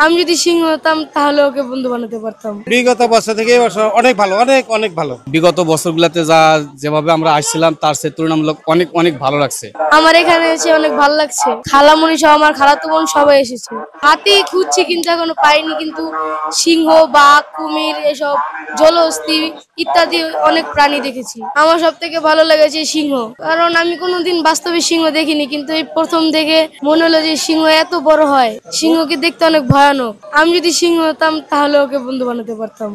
আমি যদি সিংহ হতাম তাহলে ওকে বন্ধু বানাতে পারতাম। বিগত বছর থেকে এই বছর অনেক ভালো, অনেক অনেক ভালো। বিগত বছরগুলোতে যেভাবে আমরা আসছিলাম তার চেয়ে তুলনামূলক অনেক অনেক ভালো লাগছে। আমার এখানে এসে অনেক ভালো লাগছে। খালামণি সহ আমার খালাতো বোন সবাই এসেছে। হাতি খুঁজছি কিন্তু এখনো পাইনি, কিন্তু সিংহ, বাঘ, কুমির, এসব জলহস্তী ইত্যাদি অনেক প্রাণী দেখেছি। আমার সব থেকে ভালো লেগেছে সিংহ, কারণ আমি কোনোদিন বাস্তবে সিংহ দেখিনি, কিন্তু এই প্রথম দেখে মনে হলো যে সিংহ এত বড় হয়। সিংহকে দেখতে অনেক ভয়ানক। আমি যদি সিংহ হতাম তাহলে ওকে বন্ধু বানাতে পারতাম।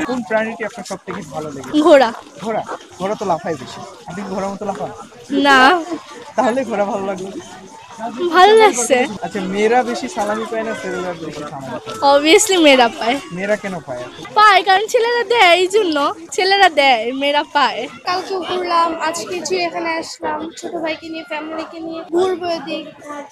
কোন প্রাণীটি আপনার সব থেকে ভালো লেগেছে? ঘোড়া। ঘোড়া? ঘোড়া তো লাফায় বেশি, আপনি কি ঘোড়ার মতো লাফান? না, তাহলে ঘোড়া ভালো লাগলো। ভালো লাগছে। আচ্ছা, মেয়েরা বেশি সালামি পায় না ছেলেরা বেশি সালামি পায়? অবভিয়াসলি মেয়েরা পায়। মেয়েরা কেন পায়? পায় কারণ ছেলেরা দেয়, এই জন্য ছেলেরা দেয়, মেয়েরা পায়। কালকে ঘুরলাম, আজকে চিড়িয়াখানে আসলাম, ছোট ভাইকে নিয়ে, ফ্যামিলিকে নিয়ে ঘুরবো,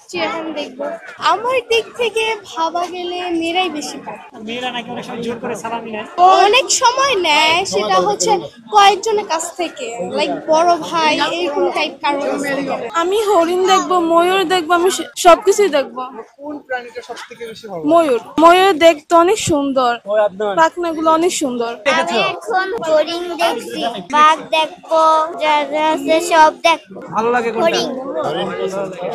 চিড়িয়াখানা দেখবো। আমার দিক থেকে ভাবা গেলে মেয়েরাই বেশি পায়। মেয়েরা নাকি অনেক সময় জোর করে সালামি নেয়। অনেক সময় নেয়, সেটা হচ্ছে কয়েকজনের কাছ থেকে, লাইক বড় ভাই এরকম টাইপ কারণ। আমি হরিণ দেখবো, ময়ূর দেখবো, আমি সবকিছুই দেখবো। কোন প্রাণীটা সব থেকে বেশি ভালো? ময়ূর। ময়ূর দেখতে অনেক সুন্দর, পাখনাগুলো অনেক সুন্দর। আমি এখন হরিণ দেখছি, বাঘ দেখবো, যা যা আছে সব দেখবো। ভালো লাগে কোনটা? হরিণ।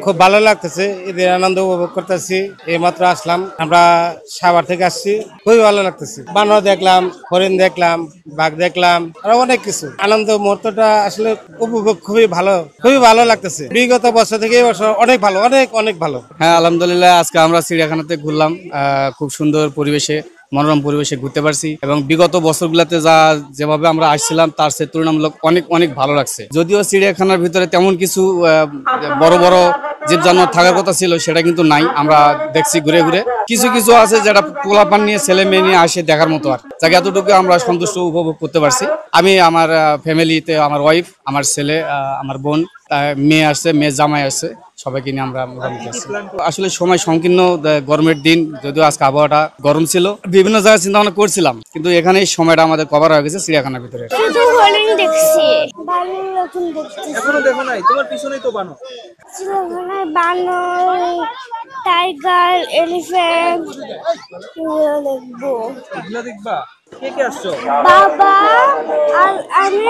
খুব ভালো লাগতেছে, ঈদের আনন্দ উপভোগ করতেছি। এইমাত্র আসলাম, আমরা সাভার থেকে আসছি, খুবই ভালো লাগতেছে। বানর দেখলাম, হরিণ দেখলাম, বাঘ দেখলাম, আরো অনেক কিছু। আনন্দ মুহূর্তটা আসলে উপভোগ খুবই ভালো লাগতেছে। বিগত বছর থেকে এই বছর অনেক ভালো, অনেক অনেক ভালো। হ্যাঁ, আলহামদুলিল্লাহ, আজকে আমরা চিড়িয়াখানাতে ঘুরলাম। খুব সুন্দর পরিবেশে, মনোরম পরিবেশে ঘুরতে পারছি এবং বিগত বছরগুলোতে যেভাবে আমরা আসছিলাম তার চেয়ে তুলনামূলক অনেক অনেক ভালো লাগছে। যদিও চিড়িয়াখানার ভিতরে তেমন কিছু বড় বড় জীব জানোয়ার থাকার কথা ছিল, সেটা কিন্তু নাই। আমরা দেখছি ঘুরে ঘুরে, কিছু কিছু আছে যেটা পোলাপান নিয়ে, ছেলে মেয়ে নিয়ে আসে দেখার মতো। আর যাকে এতটুকু আমরা সন্তুষ্ট উপভোগ করতে পারছি। আমি আমার ফ্যামিলিতে, আমার ওয়াইফ, আমার ছেলে, আমার বোন, মেয়ে আসছে, মেয়ে জামাই আসছে, সবাইকে নিয়ে আমরা মোটামুটি আছি। আসলে সময় সংকীর্ণ, গরমের দিন, যদিও আজকে আবহাওয়াটা গরম ছিল, বিভিন্ন জায়গায় চিন্তা ভাবনা করছিলাম, কিন্তু এখানে সময়টা আমাদের কভার হয়ে গেছে চিড়িয়াখানার ভিতরে। শুধু হরিণ দেখছি, বানর এখন দেখছি। এখনো দেখো নাই? তোমার পিছনেই তো বানর। চিড়িয়াখানায় বানর, টাইগার, এলিফ্যান্ট দেখবো। এগুলো দেখবা? কে কে আসছো? বাবা আর আমি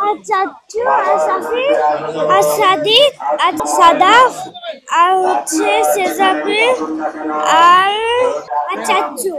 আর চাচু আর সাফি আর সাদিক আর সাদাফ আর হচ্ছে সেজাবি আর চাচু।